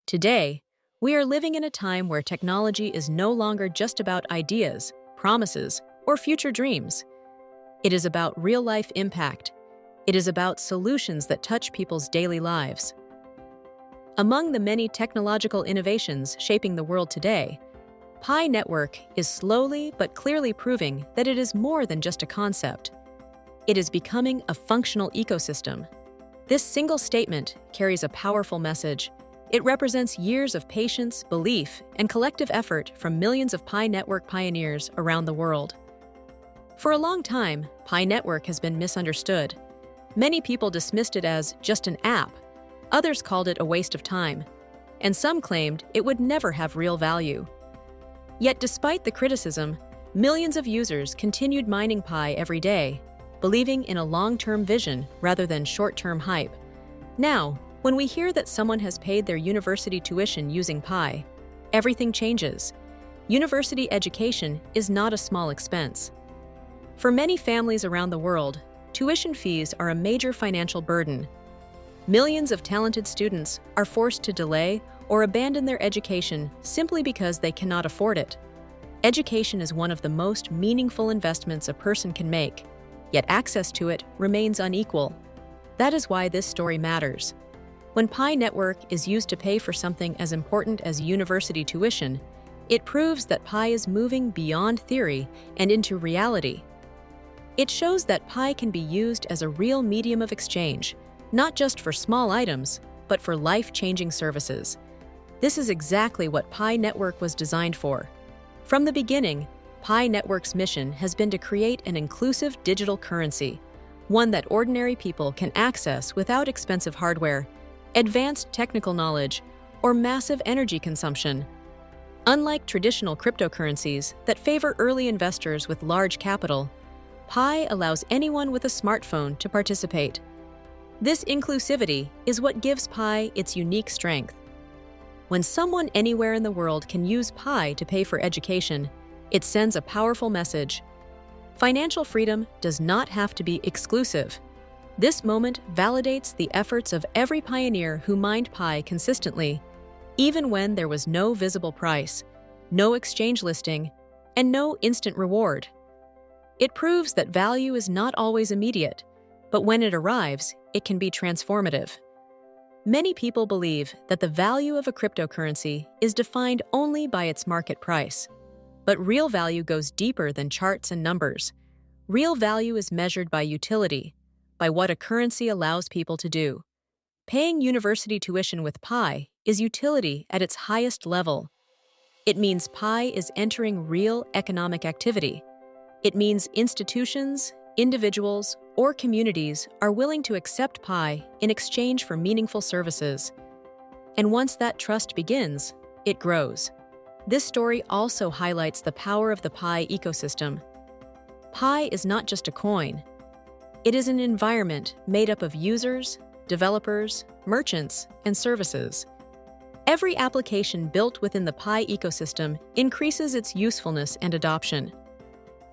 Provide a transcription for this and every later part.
Today, we are living in a time where technology is no longer just about ideas, promises, or future dreams. It is about real-life impact. It is about solutions that touch people's daily lives. Among the many technological innovations shaping the world today, Pi Network is slowly but clearly proving that it is more than just a concept. It is becoming a functional ecosystem. This single statement carries a powerful message. It represents years of patience, belief, and collective effort from millions of Pi Network pioneers around the world. For a long time, Pi Network has been misunderstood. Many people dismissed it as just an app. Others called it a waste of time, and some claimed it would never have real value. Yet despite the criticism, millions of users continued mining Pi every day, believing in a long-term vision rather than short-term hype. Now, when we hear that someone has paid their university tuition using Pi, everything changes. University education is not a small expense. For many families around the world, tuition fees are a major financial burden. Millions of talented students are forced to delay or abandon their education simply because they cannot afford it. Education is one of the most meaningful investments a person can make, yet access to it remains unequal. That is why this story matters. When Pi Network is used to pay for something as important as university tuition, it proves that Pi is moving beyond theory and into reality. It shows that Pi can be used as a real medium of exchange, not just for small items, but for life-changing services. This is exactly what Pi Network was designed for. From the beginning, Pi Network's mission has been to create an inclusive digital currency, one that ordinary people can access without expensive hardware, advanced technical knowledge, or massive energy consumption. Unlike traditional cryptocurrencies that favor early investors with large capital, Pi allows anyone with a smartphone to participate. This inclusivity is what gives Pi its unique strength. When someone anywhere in the world can use Pi to pay for education, it sends a powerful message. Financial freedom does not have to be exclusive. This moment validates the efforts of every pioneer who mined Pi consistently, even when there was no visible price, no exchange listing, and no instant reward. It proves that value is not always immediate, but when it arrives, it can be transformative. Many people believe that the value of a cryptocurrency is defined only by its market price. But real value goes deeper than charts and numbers. Real value is measured by utility, by what a currency allows people to do. Paying university tuition with Pi is utility at its highest level. It means Pi is entering real economic activity. It means institutions, individuals, or communities are willing to accept Pi in exchange for meaningful services. And once that trust begins, it grows. This story also highlights the power of the Pi ecosystem. Pi is not just a coin. It is an environment made up of users, developers, merchants, and services. Every application built within the Pi ecosystem increases its usefulness and adoption.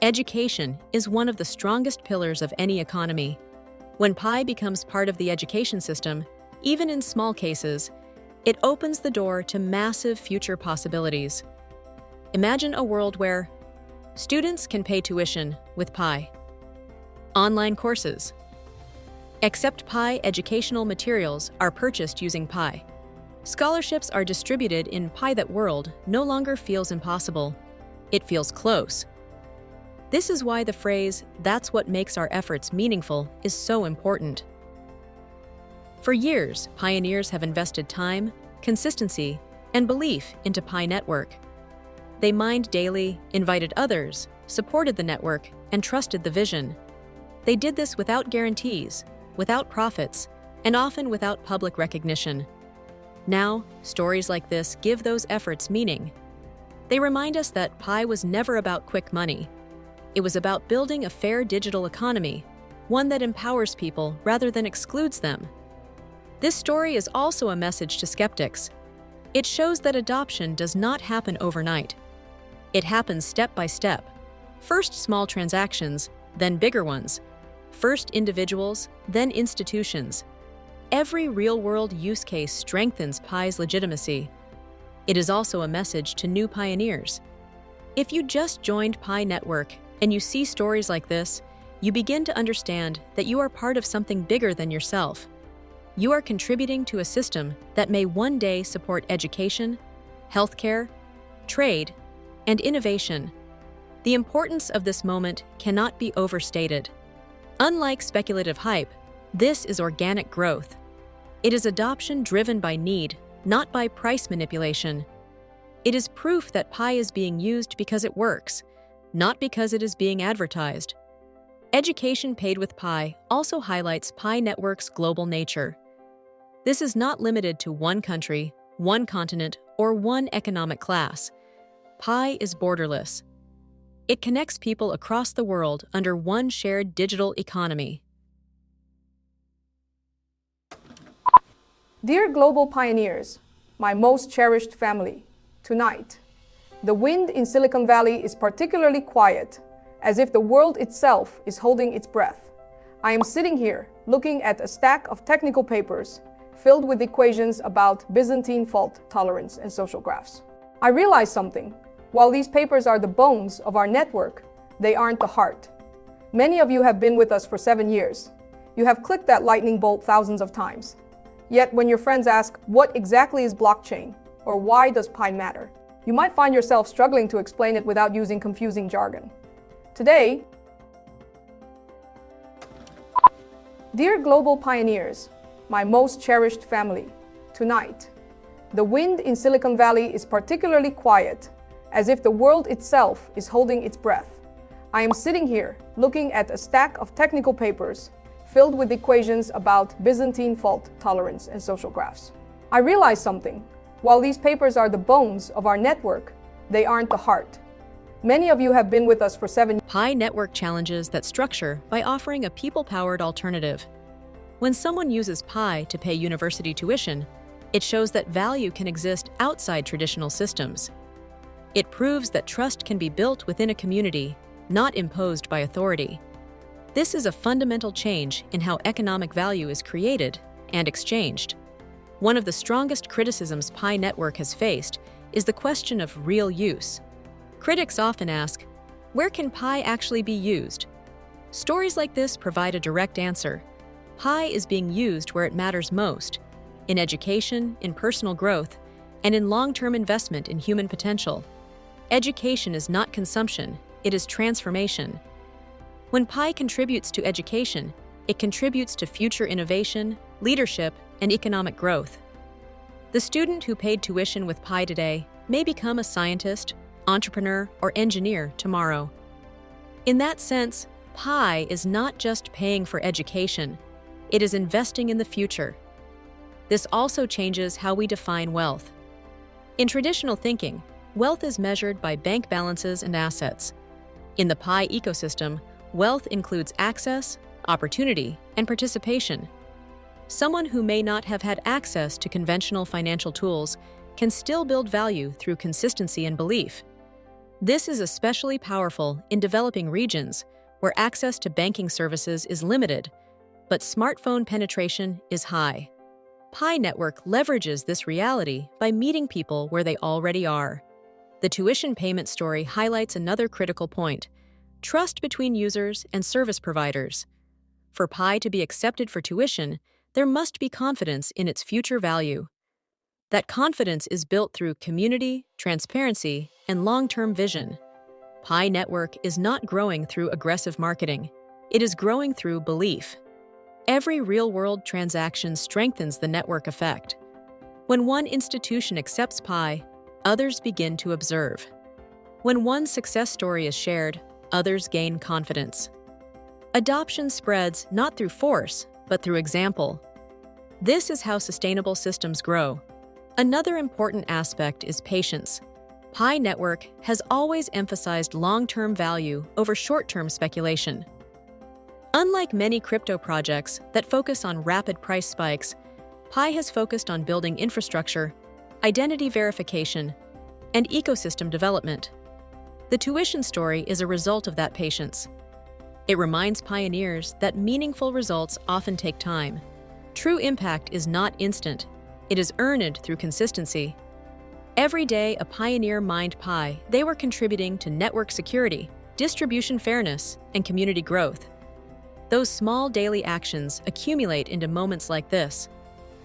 Education is one of the strongest pillars of any economy. When Pi becomes part of the education system, even in small cases, it opens the door to massive future possibilities. Imagine a world where students can pay tuition with Pi. Online courses. Except Pi educational materials are purchased using Pi. Scholarships are distributed in Pi. That world no longer feels impossible. It feels close. This is why the phrase, "that's what makes our efforts meaningful," is so important. For years, pioneers have invested time, consistency, and belief into Pi Network. They mined daily, invited others, supported the network, and trusted the vision. They did this without guarantees, without profits, and often without public recognition. Now, stories like this give those efforts meaning. They remind us that Pi was never about quick money. It was about building a fair digital economy, one that empowers people rather than excludes them. This story is also a message to skeptics. It shows that adoption does not happen overnight. It happens step by step. First small transactions, then bigger ones. First individuals, then institutions. Every real-world use case strengthens Pi's legitimacy. It is also a message to new pioneers. If you just joined Pi Network and you see stories like this, you begin to understand that you are part of something bigger than yourself. You are contributing to a system that may one day support education, healthcare, trade, and innovation. The importance of this moment cannot be overstated. Unlike speculative hype, this is organic growth. It is adoption driven by need, not by price manipulation. It is proof that Pi is being used because it works, not because it is being advertised. Education paid with Pi also highlights Pi Network's global nature. This is not limited to one country, one continent, or one economic class. Pi is borderless. It connects people across the world under one shared digital economy. Dear global pioneers, my most cherished family, tonight, the wind in Silicon Valley is particularly quiet, as if the world itself is holding its breath. I am sitting here, looking at a stack of technical papers filled with equations about Byzantine fault tolerance and social graphs. I realize something. While these papers are the bones of our network, they aren't the heart. Many of you have been with us for 7 years. You have clicked that lightning bolt thousands of times. Yet when your friends ask, what exactly is blockchain, or why does Pi matter, you might find yourself struggling to explain it without using confusing jargon. Today, dear global pioneers, my most cherished family, tonight, the wind in Silicon Valley is particularly quiet, as if the world itself is holding its breath. I am sitting here, looking at a stack of technical papers filled with equations about Byzantine fault tolerance and social graphs. I realize something. While these papers are the bones of our network, they aren't the heart. Many of you have been with us for 7 years. Pi Network challenges that structure by offering a people-powered alternative. When someone uses Pi to pay university tuition, it shows that value can exist outside traditional systems. It proves that trust can be built within a community, not imposed by authority. This is a fundamental change in how economic value is created and exchanged. One of the strongest criticisms Pi Network has faced is the question of real use. Critics often ask, where can Pi actually be used? Stories like this provide a direct answer. Pi is being used where it matters most, in education, in personal growth, and in long-term investment in human potential. Education is not consumption, it is transformation. When Pi contributes to education, it contributes to future innovation, leadership, and economic growth. The student who paid tuition with Pi today may become a scientist, entrepreneur, or engineer tomorrow. In that sense, Pi is not just paying for education, it is investing in the future. This also changes how we define wealth. In traditional thinking, wealth is measured by bank balances and assets. In the Pi ecosystem, wealth includes access, opportunity, and participation. Someone who may not have had access to conventional financial tools can still build value through consistency and belief. This is especially powerful in developing regions where access to banking services is limited, but smartphone penetration is high. Pi Network leverages this reality by meeting people where they already are. The tuition payment story highlights another critical point: trust between users and service providers. For Pi to be accepted for tuition, there must be confidence in its future value. That confidence is built through community, transparency, and long-term vision. Pi Network is not growing through aggressive marketing. It is growing through belief. Every real-world transaction strengthens the network effect. When one institution accepts Pi, others begin to observe. When one success story is shared, others gain confidence. Adoption spreads not through force, but through example. This is how sustainable systems grow. Another important aspect is patience. Pi Network has always emphasized long-term value over short-term speculation. Unlike many crypto projects that focus on rapid price spikes, Pi has focused on building infrastructure, identity verification, and ecosystem development. The tuition story is a result of that patience. It reminds pioneers that meaningful results often take time. True impact is not instant. It is earned through consistency. Every day, a pioneer mined Pi. They were contributing to network security, distribution fairness, and community growth. Those small daily actions accumulate into moments like this.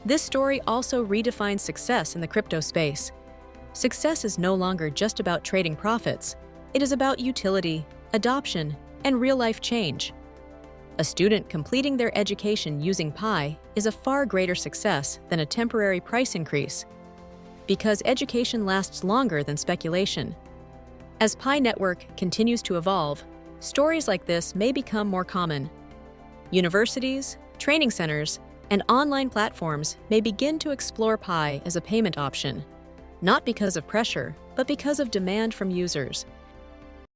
This story also redefines success in the crypto space. Success is no longer just about trading profits. It is about utility, adoption, and real-life change. A student completing their education using Pi is a far greater success than a temporary price increase, because education lasts longer than speculation. As Pi Network continues to evolve, stories like this may become more common. Universities, training centers, and online platforms may begin to explore Pi as a payment option, not because of pressure, but because of demand from users.